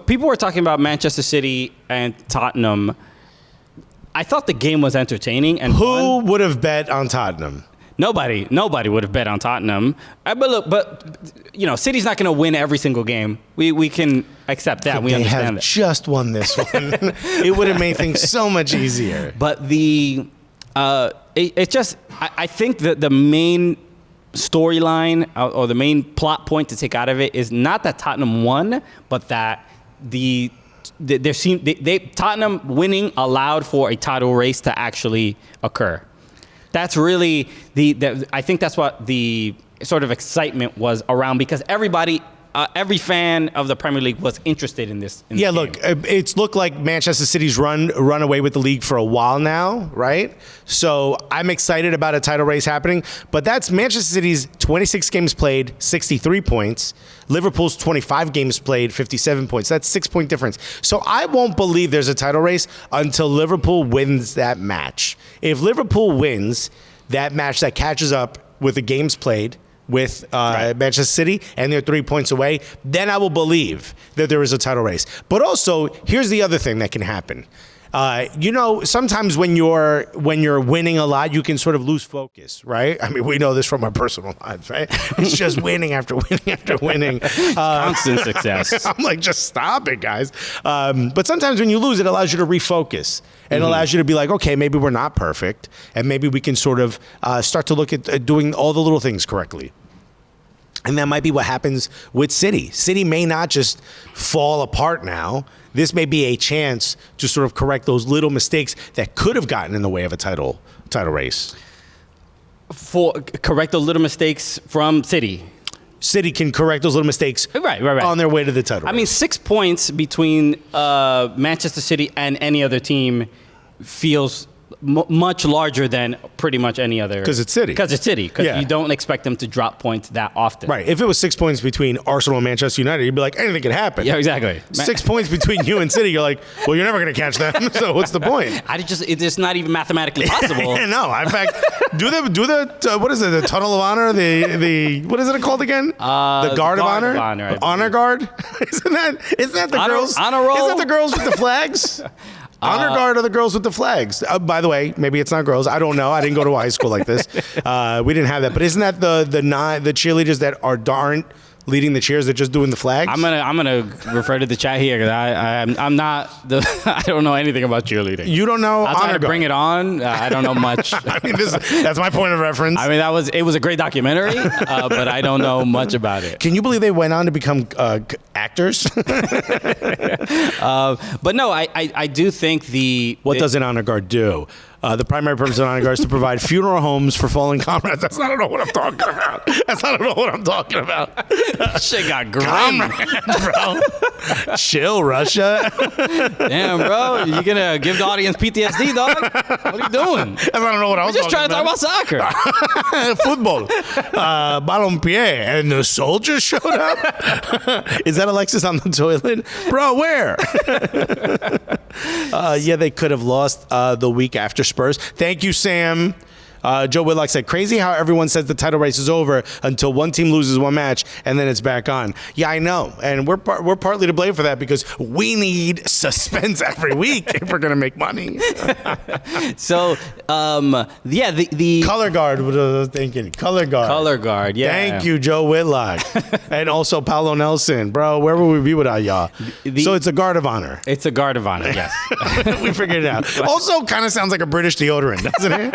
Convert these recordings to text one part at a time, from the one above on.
people were talking about Manchester City and Tottenham. I thought the game was entertaining. And who would have bet on Tottenham? Nobody would have bet on Tottenham. But you know, City's not going to win every single game. We can accept that. We understand that. They have just won this one. It would have made things so much easier. But I think that the main storyline or the main plot point to take out of it is not that Tottenham won, but that Tottenham winning allowed for a title race to actually occur. That's really I think that's what the sort of excitement was around, because everybody, every fan of the Premier League was interested in this. Look, it's looked like Manchester City's run away with the league for a while now, right? So I'm excited about a title race happening, but that's Manchester City's 26 games played, 63 points. Liverpool's 25 games played, 57 points. That's 6-point difference. So I won't believe there's a title race until Liverpool wins that match. If Liverpool wins that match that catches up with the games played with Manchester City and they're 3 points away, then I will believe that there is a title race. But also, here's the other thing that can happen. Sometimes when you're winning a lot, you can sort of lose focus, right? I mean, we know this from our personal lives, right? It's just winning after winning after winning. Constant success. I'm like, just stop it, guys. But sometimes when you lose, it allows you to refocus. And allows you to be like, okay, maybe we're not perfect. And maybe we can sort of start to look at doing all the little things correctly. And that might be what happens with City. City may not just fall apart now. This may be a chance to sort of correct those little mistakes that could have gotten in the way of a title race. Correct those little mistakes from City. City can correct those little mistakes right. on their way to the title race. I mean, 6 points between Manchester City and any other team feels much larger than pretty much any other. Because it's City. Because you don't expect them to drop points that often. Right. If it was 6 points between Arsenal and Manchester United, you'd be like, anything could happen. Yeah, exactly. 6 points between you and City, you're like, well, you're never going to catch them. So what's the point? It's not even mathematically possible. No. In fact, do the what is it? The Tunnel of Honor? The what is it called again? The Guard of Honor. Honor Guard. Isn't that the girls? Honor roll. Isn't that the girls with the flags? Honor Guard are the girls with the flags. By the way, maybe it's not girls. I don't know. I didn't go to a high school like this. We didn't have that. But isn't that the cheerleaders that aren't leading the cheers, they're just doing the flags? I'm gonna refer to the chat here because I'm not I don't know anything about cheerleading. You don't know? Outside of Bring It On, I don't know much. I mean, that's my point of reference. I mean, it was a great documentary, but I don't know much about it. Can you believe they went on to become actors? But no, I do think what does an honor guard do? The primary purpose of an honor guard is to provide funeral homes for fallen comrades. That's not at all what I'm talking about. Shit got grim, bro. Chill, Russia. Damn, bro. You gonna give the audience PTSD, dog? What are you doing? I don't know what I was just trying to talk about soccer. Football. Balompié. And the soldiers showed up? Is that Alexis on the toilet? Bro, where? Yeah, they could have lost the week after Spurs. Thank you, Sam. Joe Whitlock said, crazy how everyone says the title race is over until one team loses one match and then it's back on. Yeah, I know. And we're partly to blame for that because we need suspense every week if we're going to make money. So, yeah, the color guard, what was I thinking? Color guard, yeah. Thank you, Joe Whitlock. And also Paulo Nelson. Bro, where would we be without y'all? So it's a guard of honor. It's a guard of honor, yes. We figured it out. Also kind of sounds like a British deodorant, doesn't it?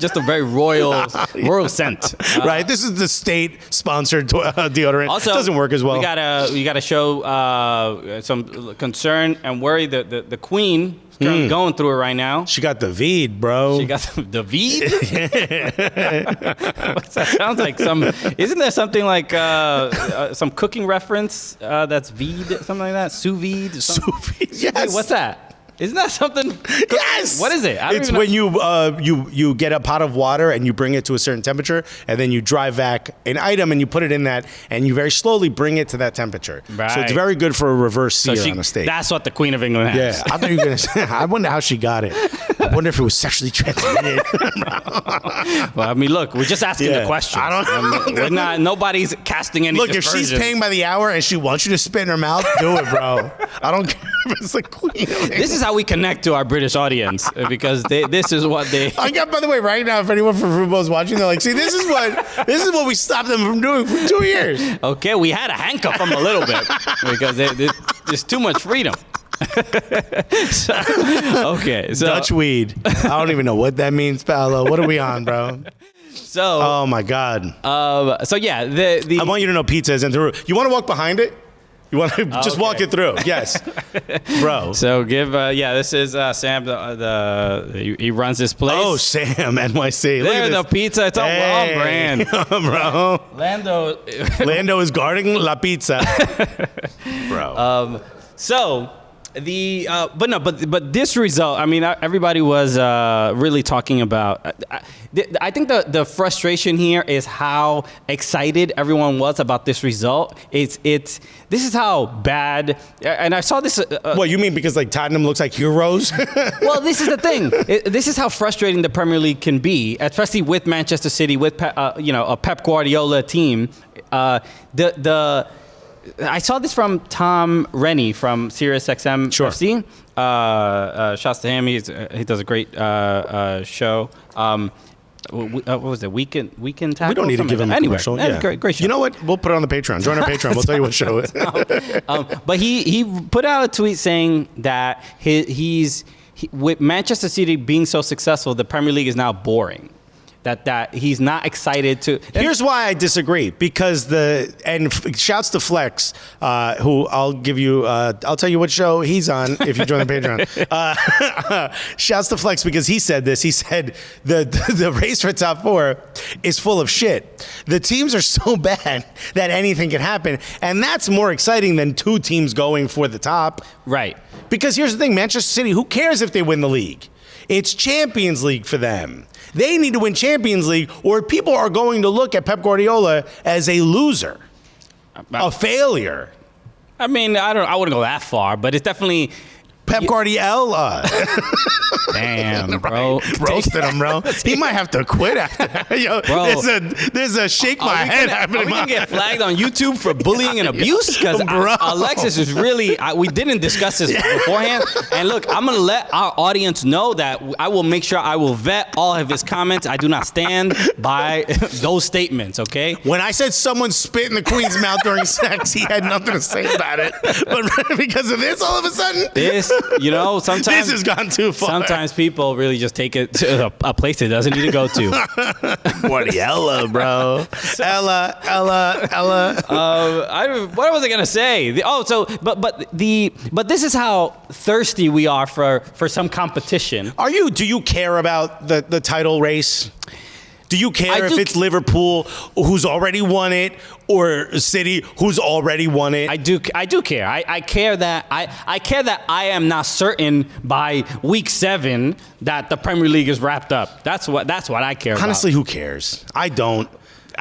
Just a very royal scent, right? This is the state-sponsored deodorant. Also, it doesn't work as well. You gotta show some concern and worry. The Queen is currently going through it right now. She got the Vide, bro. She got the Vide. What's that? Sounds like some. Isn't there something like some cooking reference that's Vide, something like that? Sous vide. Sous vide. Yes. Wait, what's that? Isn't that something? Yes. What is it? It's when you get a pot of water and you bring it to a certain temperature, and then you dry vac an item and you put it in that, and you very slowly bring it to that temperature. Right. So it's very good for a reverse sear on a steak. That's what the Queen of England has. Yeah, I thought you were gonna say. I wonder how she got it. I wonder if it was sexually transmitted. Well, I mean, look, we're just asking the question. I don't know. We're not. Nobody's casting any. Look, if she's paying by the hour and she wants you to spit in her mouth, do it, bro. I don't care if it's the queen. This is how we connect to our British audience because this is what they. I got, by the way, right now, if anyone from Futbol is watching, they're like, see, this is what we stopped them from doing for 2 years. Okay, we had to handcuff them a little bit because there's too much freedom. So Dutch weed. I don't even know what that means, Paolo. What are we on, bro? So, oh my God. So yeah, the I want you to know pizza is in the room. You want to walk behind it? You want to just walk it through? Yes, bro. So give this is Sam. He runs this place. Oh, Sam, NYC. Look There, at the this. pizza. It's all on brand, bro. Lando is guarding la pizza, bro. So but this result, I mean, everybody was really talking about. I think the frustration here is how excited everyone was about this result. This is how bad, and I saw this. What you mean? Because like Tottenham looks like heroes? Well, this is the thing. This is how frustrating the Premier League can be, especially with Manchester City, with a Pep Guardiola team. I saw this from Tom Rennie from SiriusXM FC. Shouts to him. He does a great show. What was it? Weekend Tackle? We don't need to give him a commercial. Yeah. Great show. You know what? We'll put it on the Patreon. Join our Patreon. We'll tell you what show it is. But he put out a tweet saying that with Manchester City being so successful, the Premier League is now boring. That he's not excited to. Here's why I disagree. Because shouts to Flex, who I'll tell you what show he's on if you join the Patreon. Shouts to Flex because he said this. He said the race for top four is full of shit. The teams are so bad that anything can happen, and that's more exciting than two teams going for the top. Right. Because here's the thing, Manchester City. Who cares if they win the league? It's Champions League for them. They need to win Champions League, or people are going to look at Pep Guardiola as a loser, a failure. I mean, I wouldn't go that far, but it's definitely Pep Guardiola. Damn, bro. Right. Roasted him, bro. He might have to quit after that. Yo, bro, there's a shake my head happening. Are we going to get flagged on YouTube for bullying and abuse? Because Alexis is really, we didn't discuss this beforehand. And look, I'm going to let our audience know that I will make sure I will vet all of his comments. I do not stand by those statements, okay? When I said someone spit in the Queen's mouth during sex, he had nothing to say about it. But because of this, all of a sudden... Sometimes this has gone too far. Sometimes people really just take it to a place it doesn't need to go to. Guardiola, bro. Ella. What was I gonna say? But this is how thirsty we are for some competition. Do you care about the title race? Do you care if it's Liverpool, who's already won it, or City, who's already won it? I do care. I care that I am not certain by week 7 that the Premier League is wrapped up. That's what I care about. Honestly, who cares? I don't.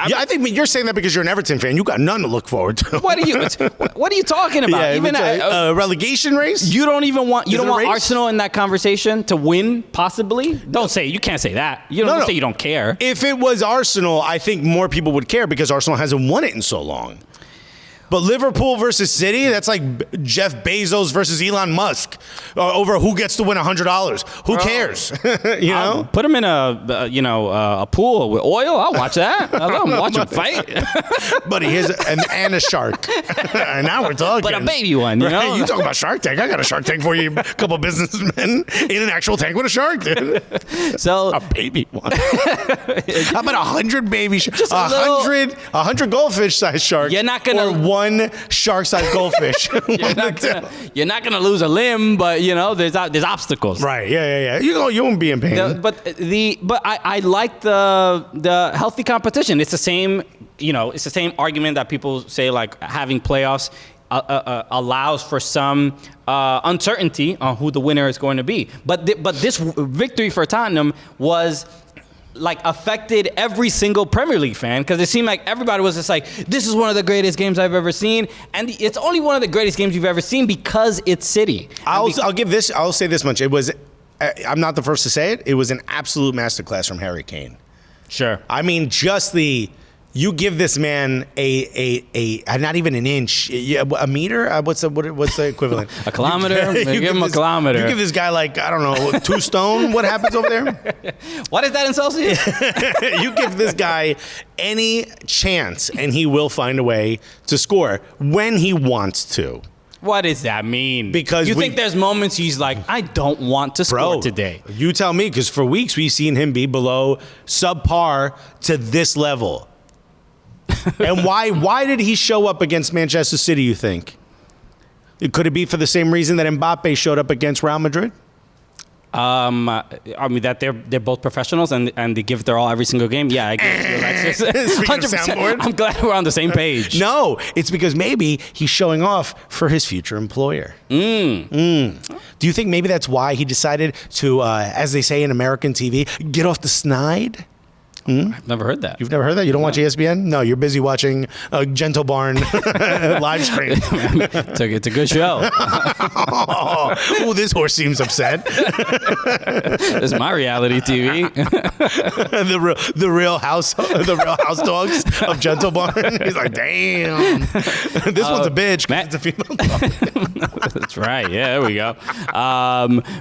I think you're saying that because you're an Everton fan. You got none to look forward to. What are you talking about? Yeah, even a relegation race? You don't want Arsenal in that conversation to win, possibly? Don't say, you can't say that. Don't say you don't care. If it was Arsenal, I think more people would care because Arsenal hasn't won it in so long. But Liverpool versus City, that's like Jeff Bezos versus Elon Musk over who gets to win $100. Who cares? I'll put them in a pool with oil. I'll watch that. I'll watch them fight. Buddy, here's and a shark. And now we're talking. But a baby one, you know? You talk about Shark Tank. I got a Shark Tank for you. A couple of businessmen in an actual tank with a shark, dude. So a baby one. How about 100 baby sharks? Just 100 goldfish-sized sharks. You're not gonna one shark-sized goldfish. You're not gonna lose a limb, but there's obstacles. Right. Yeah. You won't be in pain. But I like the healthy competition. It's the same. It's the same argument that people say, like having playoffs allows for some uncertainty on who the winner is going to be. But this victory for Tottenham was affected every single Premier League fan, because it seemed like everybody was just like, this is one of the greatest games I've ever seen, and it's only one of the greatest games you've ever seen because it's City. I'll say this much: it was I'm not the first to say it. It was an absolute masterclass from Harry Kane. Sure. I mean, you give this man a not even an inch, a meter. What's the equivalent? A kilometer. Give him a kilometer. You give this guy like, I don't know, 2 stone. What happens over there? What is that in Celsius? You give this guy any chance, and he will find a way to score when he wants to. What does that mean? Because you think there's moments he's like, I don't want to score today. You tell me, because for weeks we've seen him be below subpar to this level. And why did he show up against Manchester City, you think? Could it be for the same reason that Mbappe showed up against Real Madrid? I mean that they're both professionals and they give their all every single game. Yeah, I guess you're Alexis. 100%. I'm glad we're on the same page. No, it's because maybe he's showing off for his future employer. Do you think maybe that's why he decided to, as they say in American TV, get off the snide? I've never heard that. You've never heard that? You don't watch ESPN? No, you're busy watching Gentle Barn live stream. It's a good show. Oh, this horse seems upset. This is my reality TV. the real house dogs of Gentle Barn. He's like, damn, this one's a bitch. It's a female dog. That's right. Yeah, there we go.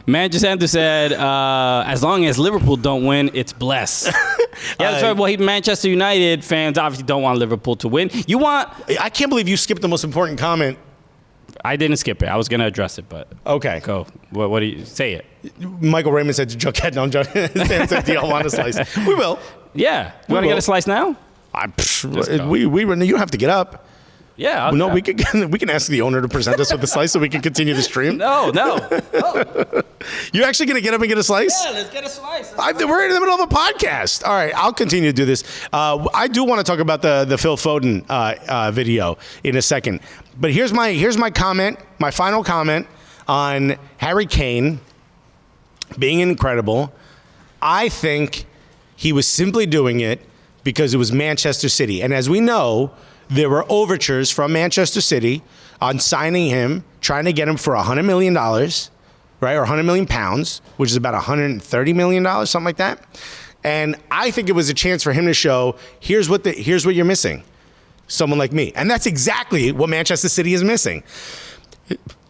Manchester Center said, as long as Liverpool don't win, it's blessed. Yeah, that's right. Well, Manchester United fans obviously don't want Liverpool to win. I can't believe you skipped the most important comment. I didn't skip it. I was going to address it, but okay. Go. What do you say? It. Michael Raymond said to Jughead, no, I'm joking. Sam said, do y'all want a slice? We will. Yeah. You want to get a slice now? You have to get up. Yeah. No, we can ask the owner to present us with the slice so we can continue the stream. No. Oh. You're actually going to get up and get a slice? Yeah, let's get a slice. We're in the middle of a podcast. All right, I'll continue to do this. I do want to talk about the Phil Foden video in a second. But here's my comment, my final comment on Harry Kane being incredible. I think he was simply doing it because it was Manchester City. And as we know, there were overtures from Manchester City on signing him, trying to get him for $100 million, right? Or 100 million pounds, which is about $130 million, something like that. And I think it was a chance for him to show, here's what you're missing. Someone like me. And that's exactly what Manchester City is missing.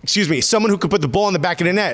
Excuse me, someone who could put the ball in the back of the net.